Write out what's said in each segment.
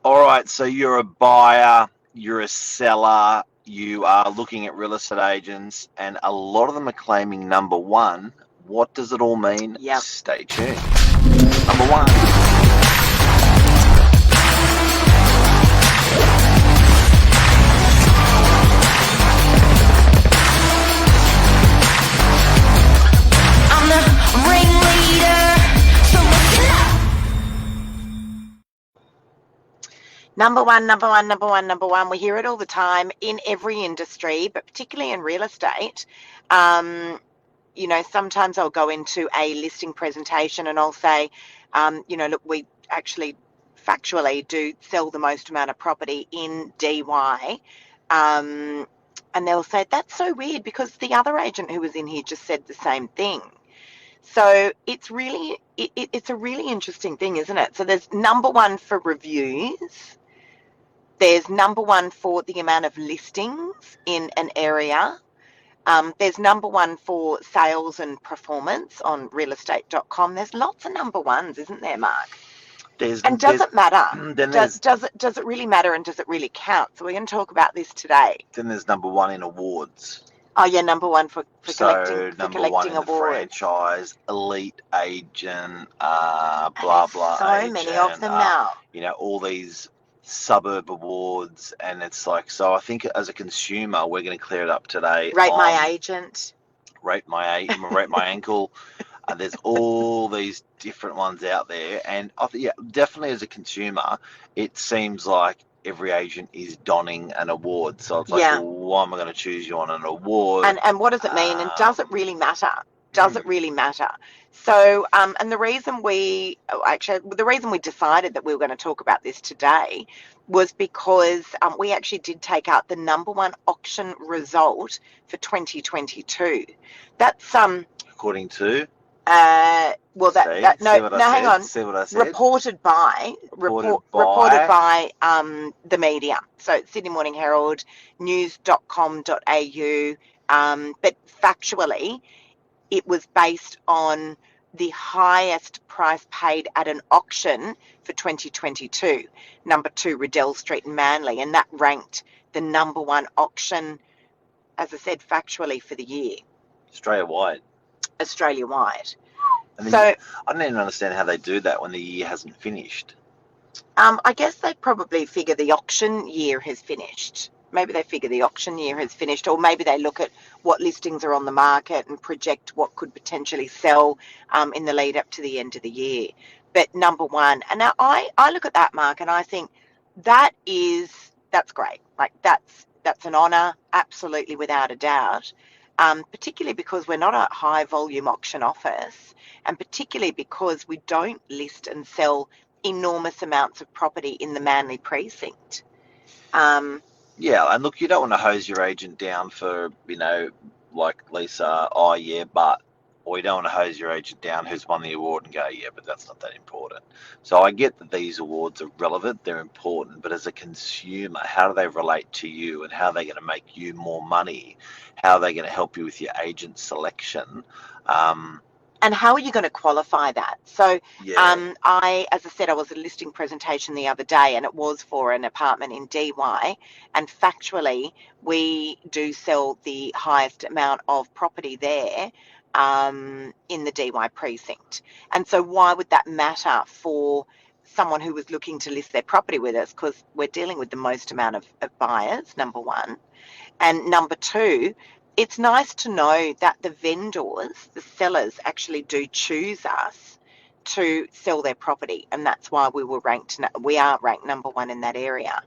All right, so you're a buyer, you're a seller, you are looking at real estate agents, and a lot of them are claiming number one. What does it all mean? Yep. Stay tuned. Number one. I'm the ringleader, so listen up. Number one, number one, number one, number one. We hear it all the time in every industry, but particularly in real estate. Sometimes I'll go into a listing presentation and I'll say, look, we actually factually do sell the most amount of property in DY. And they'll say, that's so weird because the other agent who was in here just said the same thing. So it's really, it's a really interesting thing, isn't it? So there's number one for reviews. There's number one for the amount of listings in an area. There's number one for sales and performance on realestate.com. There's lots of number ones, isn't there, Mark? And does it matter? Does it really matter, and does it really count? So we're going to talk about this today. Then there's number one in awards. Oh yeah, number one for So collecting number one in the awards. franchise, elite agent, blah blah. So agent, many of them now. All these suburb awards, and it's like, so I think as a consumer, we're going to clear it up today. Rate my agent. Rate my ankle. There's all these different ones out there, and definitely as a consumer, it seems like every agent is donning an award. So it's like, well, why am I going to choose you on an award? And what does it mean? And does it really matter? Does it really matter? So, and the reason we decided that we were going to talk about this today was because we actually did take out the number one auction result for 2022. That's according to. Hang on. See what I said? Reported by the media. So Sydney Morning Herald, news.com.au. But factually, it was based on the highest price paid at an auction for 2022. Number two, Riddell Street in Manly, and that ranked the number one auction, as I said, factually for the year. Australia-wide. And so I don't even understand how they do that when the year hasn't finished. I guess they probably figure the auction year has finished. Maybe they figure the auction year has finished, or maybe they look at what listings are on the market and project what could potentially sell in the lead up to the end of the year. But number one, and now I look at that, Mark, and I think that's great. Like that's an honour, absolutely, without a doubt. Particularly because we're not a high volume auction office, and particularly because we don't list and sell enormous amounts of property in the Manly precinct. Yeah, and look, you don't want to hose your agent down for, like Lisa, or you don't want to hose your agent down who's won the award and go, yeah, but that's not that important. So I get that these awards are relevant, they're important, but as a consumer, how do they relate to you, and how are they going to make you more money? How are they going to help you with your agent selection? And how are you going to qualify that? So Yeah. as I said, I was at a listing presentation the other day, and it was for an apartment in DY. And factually, we do sell the highest amount of property there in the DY precinct. And so why would that matter for someone who was looking to list their property with us? Because we're dealing with the most amount of buyers, number one. And number two, it's nice to know that the vendors, the sellers, actually do choose us to sell their property, and that's why we are ranked number one in that area.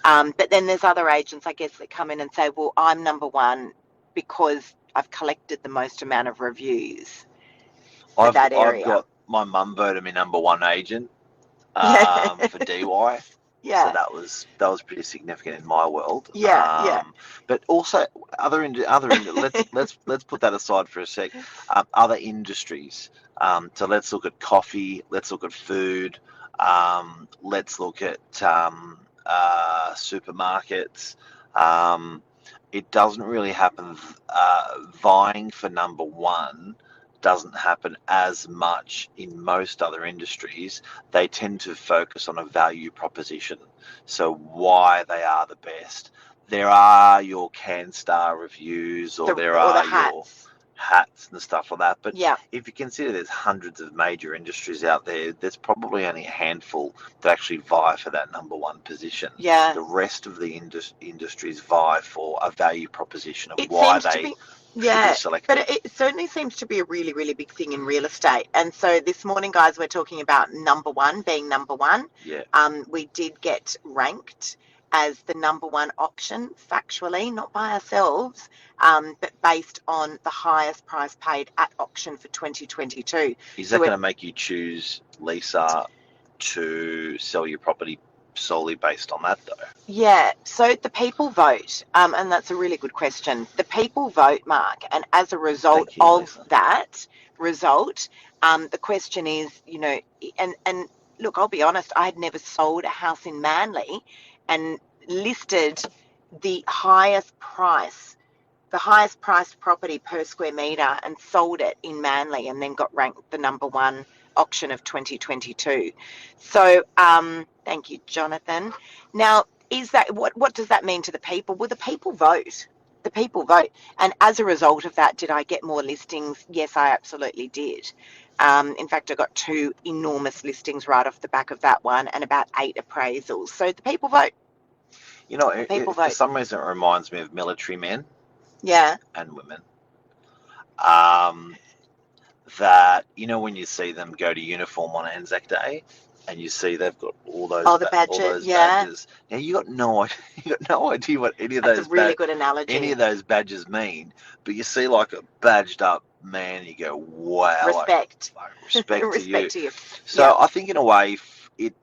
But then there's other agents, I guess, that come in and say, well, I'm number one because I've collected the most amount of reviews for that area. I've got my mum voted me number one agent for DY. Yeah. So that was pretty significant in my world. Yeah. But also let's put that aside for a sec. Other industries. So let's look at coffee. Let's look at food. Let's look at supermarkets. It doesn't really happen. Vying for number one doesn't happen as much in most other industries. They tend to focus on a value proposition, so why they are the best. There are your CanStar reviews, or there or the are your hats. hats and stuff like that. But Yeah, if you consider there's hundreds of major industries out there, there's probably only a handful that actually vie for that number one position. yeah. The rest of the industries vie for a value proposition of It why seems to they be, should be yeah, but selected. it certainly seems to be a really, really big thing in real estate. And so this morning, guys, we're talking about number one being number one. Yeah. We did get ranked as the number one auction, factually, not by ourselves, but based on the highest price paid at auction for 2022. Is So that going to make you choose, Lisa, to sell your property solely based on that, though? Yeah, so the people vote, and that's a really good question. The people vote, Mark, and as a result Thank you, of Lisa. that result, the question is, and look, I'll be honest, I had never sold a house in Manly and listed the highest priced property per square metre and sold it in Manly and then got ranked the number one auction of 2022. So thank you, Jonathan. Now, is that what does that mean to the people? Well, the people vote. The people vote. And as a result of that, did I get more listings? Yes, I absolutely did. In fact, I got 2 enormous listings right off the back of that one and about 8 appraisals. So the people vote. You know, People for vote. some reason it reminds me of military men Yeah. and women. That, when you see them go to uniform on Anzac Day, and you see they've got all those Oh, the badges. Yeah. badges. Now you got no idea what any of That's those a really good analogy. any of those badges mean. But you see like a badged up man, you go, wow, Respect. like respect to you. Respect to you. So Yeah. I think in a way,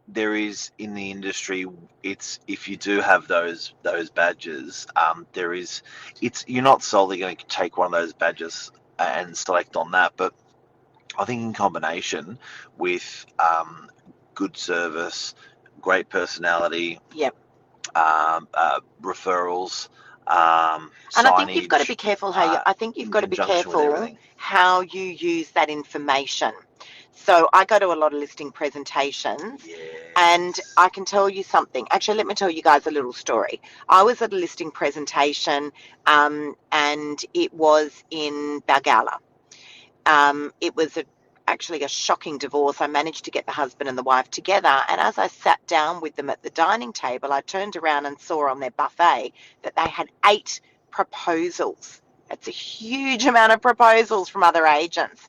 there is in the industry. It's if you do have those badges, you're not solely going to take one of those badges and select on that, but I think in combination with good service, great personality, Yep. referrals, And I think you've got to signage, be careful how you. I think you've in got to be conjunction with careful everything. how you use that information. So I go to a lot of listing presentations, and Yes. I can tell you something. Actually, let me tell you guys a little story. I was at a listing presentation, and it was in Balgala. It was actually a shocking divorce. I managed to get the husband and the wife together, and as I sat down with them at the dining table, I turned around and saw on their buffet that they had 8 proposals. That's a huge amount of proposals from other agents.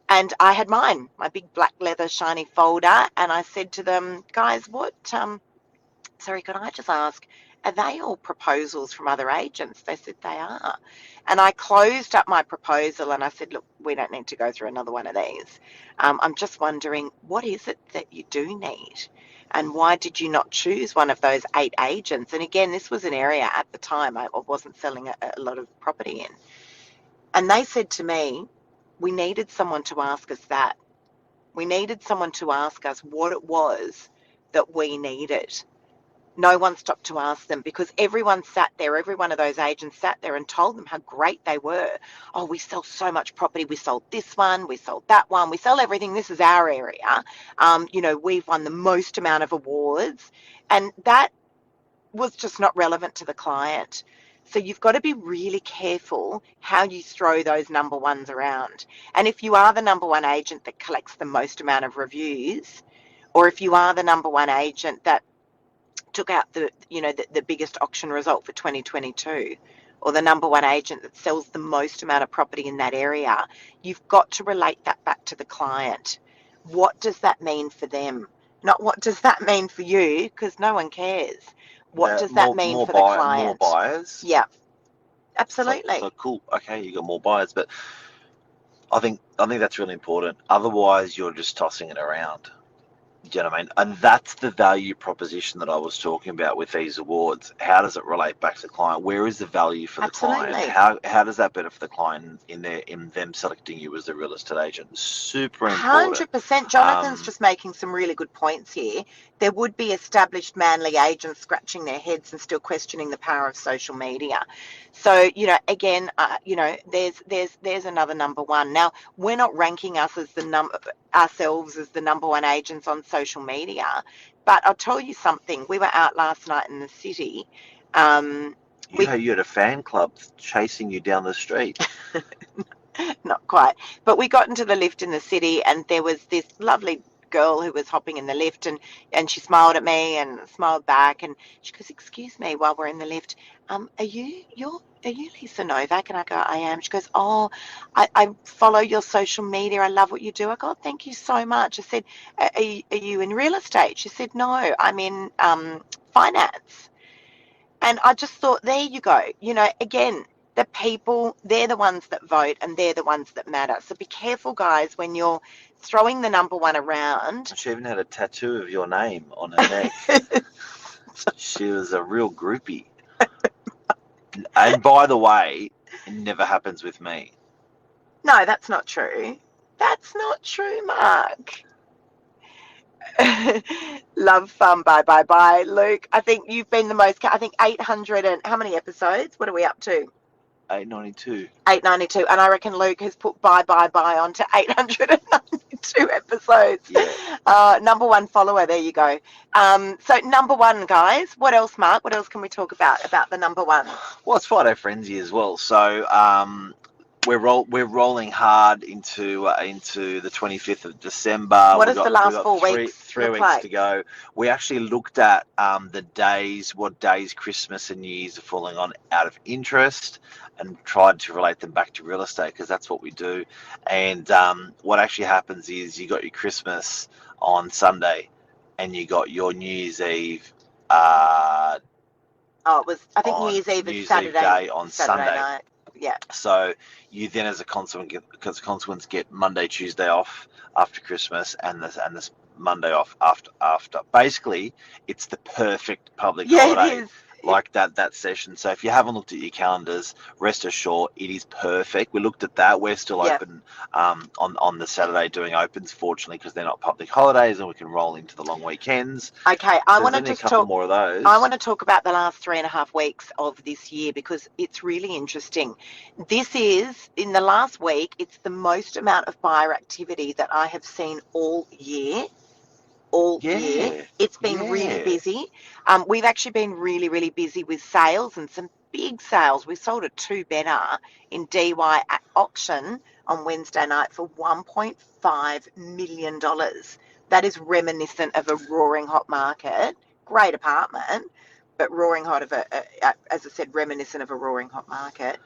And I had mine, my big black leather shiny folder, and I said to them, guys, sorry, can I just ask, are they all proposals from other agents? They said they are. And I closed up my proposal and I said, look, we don't need to go through another one of these. I'm just wondering, what is it that you do need? And why did you not choose one of those 8 agents? And again, this was an area at the time I wasn't selling a lot of property in. And they said to me, we needed someone to ask us that. We needed someone to ask us what it was that we needed. No one stopped to ask them because everyone sat there, every one of those agents sat there and told them how great they were. Oh, we sell so much property. We sold this one, we sold that one, we sell everything. This is our area. We've won the most amount of awards. And that was just not relevant to the client. So you've got to be really careful how you throw those number ones around. And if you are the number one agent that collects the most amount of reviews, or if you are the number one agent that took out the biggest auction result for 2022, or the number one agent that sells the most amount of property in that area, you've got to relate that back to the client. What does that mean for them? Not what does that mean for you, because no one cares. What does that mean for the client? More buyers. Yeah, absolutely. So cool. Okay, you got more buyers, but I think that's really important. Otherwise, you're just tossing it around. Do you know what I mean? And that's the value proposition that I was talking about with these awards. How does it relate back to the client? Where is the value for the client? Absolutely. How does that benefit the client in them selecting you as the real estate agent? Super important. 100%. Jonathan's Um, just making some really good points here. There would be established manly agents scratching their heads and still questioning the power of social media. So, again, there's another number one. Now, we're not ranking us as ourselves as the number one agents on social media, but I'll tell you something. We were out last night in the city. you had a fan club chasing you down the street. Not quite, but we got into the lift in the city, and there was this lovely girl who was hopping in the lift, and she smiled at me and smiled back, and she goes, "Excuse me," while we're in the lift, are you Lisa Novak? And I go, "I am." She goes, "Oh, I follow your social media. I love what you do." I go, "Oh, thank you so much." I said, are you in real estate?" She said, "No, I'm in finance." And I just thought, there you go. Again, the people, they're the ones that vote, and they're the ones that matter. So be careful, guys, when you're throwing the number one around. She even had a tattoo of your name on her neck. She was a real groupie. And by the way, it never happens with me. No, that's not true. That's not true, Mark. Love fun. Bye, Luke. I think you've been the most. I think 800 and how many episodes? What are we up to? 892. 892, and I reckon Luke has put bye onto 892 episodes. Yeah. Number one follower. There you go. So number one, guys. What else, Mark? What else can we talk about the number one? Well, it's Friday Frenzy as well. So we're rolling hard into the 25th of December. What does the last 4 weeks three look weeks like? to go. We actually looked at the days, what days Christmas and New Year's are falling on out of interest, and tried to relate them back to real estate, because that's what we do. And what actually happens is you got your Christmas on Sunday, and you got your New Year's Eve. It was. I think New on Year's Eve New is Year's Saturday. Eve day on Saturday Sunday. night. Yeah. So you then, as a consequence, get Monday, Tuesday off after Christmas, and this Monday off after. Basically, it's the perfect public holiday. It is. Like that session. So if you haven't looked at your calendars, rest assured it is perfect. We looked at that. We're still open on the Saturday doing opens, fortunately, because they're not public holidays, and we can roll into the long weekends. Okay, I There's want to only a just couple talk. more of those. I want to talk about the last 3.5 weeks of this year, because it's really interesting. This is, in the last week, it's the most amount of buyer activity that I have seen all year. Year. It's been really busy. We've actually been really, really busy with sales, and some big sales. We sold a 2-bedder in DY at auction on Wednesday night for $1.5 million. That is reminiscent of a roaring hot market. Great apartment, but roaring hot as I said, reminiscent of a roaring hot market.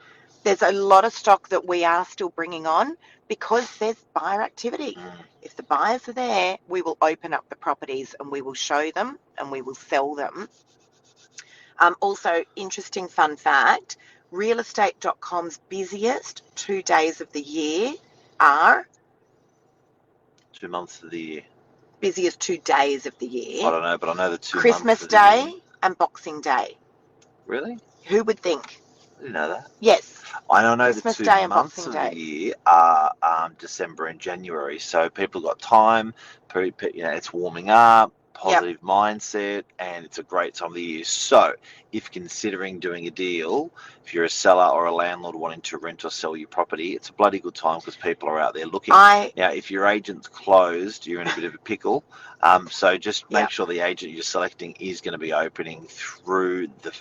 There's a lot of stock that we are still bringing on because there's buyer activity. If the buyers are there, we will open up the properties and we will show them and we will sell them. Also, interesting fun fact, realestate.com's busiest 2 days of the year are 2 months of the year. Busiest 2 days of the year. I don't know, but I know the 2 Christmas months of the Day year. and Boxing Day. Really? Who would think? I didn't know that. Yes. I know Christmas the 2 Day and months Boxing of Day. the year are December and January, so people got time. It's warming up, positive mindset, and it's a great time of the year. So, if considering doing a deal, if you're a seller or a landlord wanting to rent or sell your property, it's a bloody good time because people are out there looking. Now, if your agent's closed, you're in a bit of a pickle. So just make sure the agent you're selecting is going to be opening through the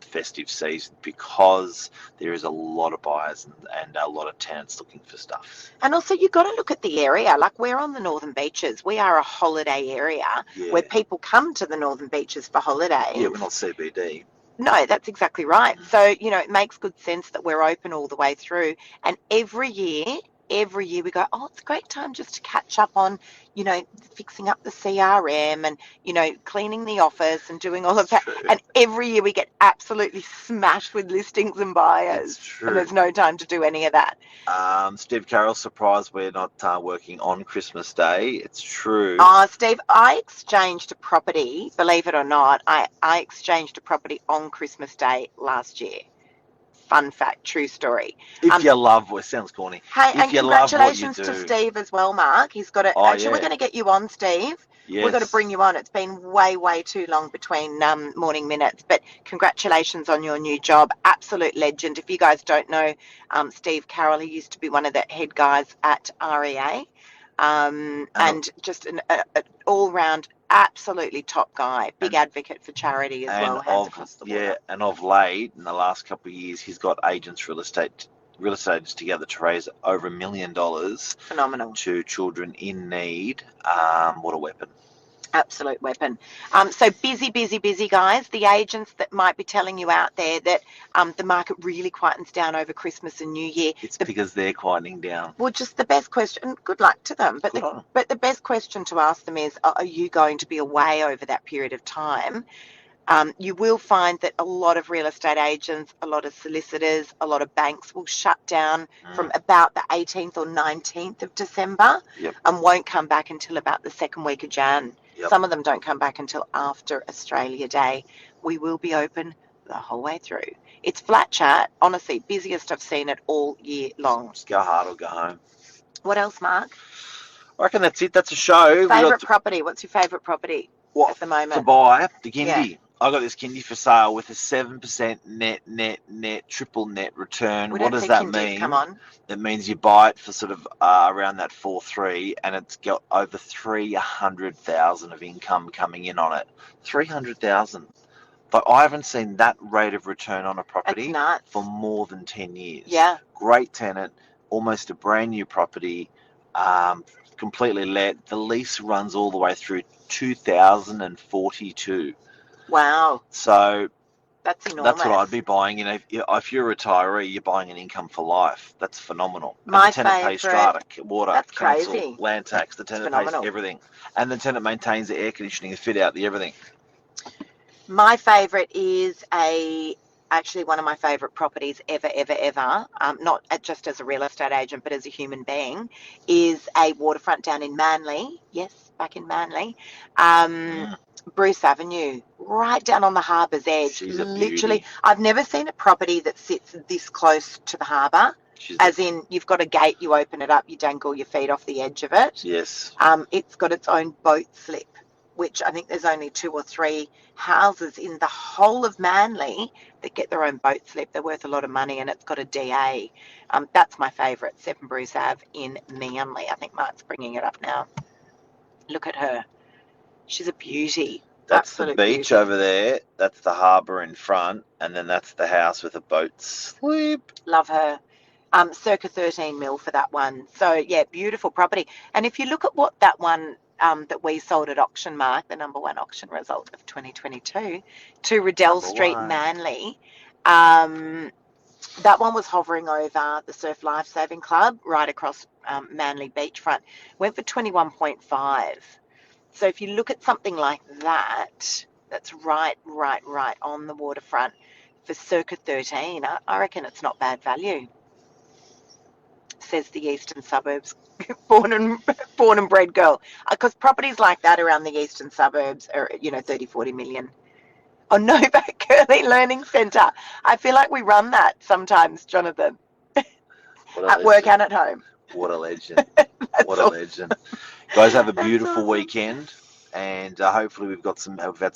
festive season, because there is a lot of buyers and a lot of tenants looking for stuff. And also, you've got to look at the area. Like, we're on the Northern Beaches. We are a holiday area where people come to the Northern Beaches for holidays. Yeah, we're not CBD. No, that's exactly right. So, it makes good sense that we're open all the way through. And every year every year we go, oh, it's a great time just to catch up on, fixing up the CRM and, cleaning the office and doing all of It's that. true. And every year we get absolutely smashed with listings and buyers. It's true. And there's no time to do any of that. Steve Carroll's surprised we're not working on Christmas Day. It's true. Steve, I exchanged a property, believe it or not, I exchanged a property on Christmas Day last year. Fun fact, true story. If you love, it sounds corny. Hey, If and you love what you congratulations do. to Steve as well, Mark. He's got it. Oh, Actually, yeah. we're going to get you on, Steve. Yes. We're going to bring you on. It's been way, way too long between morning minutes. But congratulations on your new job. Absolute legend. If you guys don't know Steve Carroll, he used to be one of the head guys at REA. And just an all-round absolutely top guy. Big advocate for charity as well. Hands across the water. And of late, in the last couple of years, he's got real estate agents together to raise over $1 million Phenomenal. to children in need. What a weapon. Absolute weapon. So busy, guys. The agents that might be telling you out there that the market really quietens down over Christmas and New Year. It's because they're quieting down. Well, just the best question. Good luck to them. But Good on 'em. but the best question to ask them is, are you going to be away over that period of time? You will find that a lot of real estate agents, a lot of solicitors, a lot of banks will shut down from about the 18th or 19th of December Yep. and won't come back until about the second week of Jan. Yep. Some of them don't come back until after Australia Day. We will be open the whole way through. It's flat chat, honestly, busiest I've seen it all year long. Just go hard or go home. What else, Mark? I reckon that's it. That's a show. We Favourite got property? What's your favourite property at the to moment? buy the Kindy. I got this Kindy for sale with a 7% net, triple net return. We What don't does see that Kindies mean? come on. That means you buy it for sort of around that 4.3, and it's got over 300,000 of income coming in on it. 300,000. But I haven't seen that rate of return on a That's property nuts. for more than 10 years. Yeah. Great tenant, almost a brand new property, completely let. The lease runs all the way through 2042. Wow. So That's enormous. that's what I'd be buying. If you're a retiree, you're buying an income for life. That's phenomenal. And My the tenant pays favourite- strata, water, That's council, crazy. land tax. The tenant phenomenal. pays everything, and the tenant maintains the air conditioning, the fit out, the everything. My favourite is actually one of my favourite properties ever, not just as a real estate agent, but as a human being, is a waterfront down in Manly. Yes, back in Manly. Bruce Avenue, right down on the harbour's edge. She's a Literally, beauty. I've never seen a property that sits this close to the harbour. As in, you've got a gate, you open it up, you dangle your feet off the edge of it. Yes. It's got its own boat slip, which I think there's only 2 or 3 houses in the whole of Manly that get their own boat slip. They're worth a lot of money, and it's got a DA. That's my favourite, 7 Bruce Ave in Manly. I think Mark's bringing it up now. Look at her. She's a beauty. That's Absolute the beach beauty. over there. That's the harbour in front, and then that's the house with a boat slip. Love her. Circa 13 mil for that one. So, yeah, beautiful property. And if you look at what that one that we sold at auction, Mark, the number 1 auction result of 2022, to Riddell Number Street, 1. Manly, that one was hovering over the Surf Lifesaving Club right across Manly beachfront. Went for 21.5. So if you look at something like that, that's right on the waterfront for circa 13, I reckon it's not bad value, says the eastern suburbs born and bred girl. Because properties like that around the eastern suburbs are, 30, 40 million. Oh, Novak Curley Learning Centre. I feel like we run that sometimes, Jonathan, What a at work legend. and at home. What a legend. That's What a awesome. legend. Guys, have a That's beautiful awesome. weekend, and hopefully we've had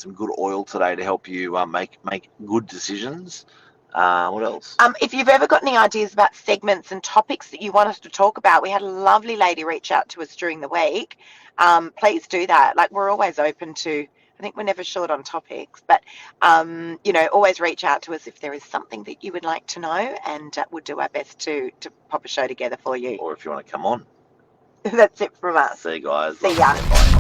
some good oil today to help you make good decisions. What else? If you've ever got any ideas about segments and topics that you want us to talk about, we had a lovely lady reach out to us during the week. Please do that. Like, we're always open to, I think we're never short on topics, but, always reach out to us if there is something that you would like to know, and we'll do our best to pop a show together for you. Or if you want to come on. That's it from us. See you guys. See ya. Bye.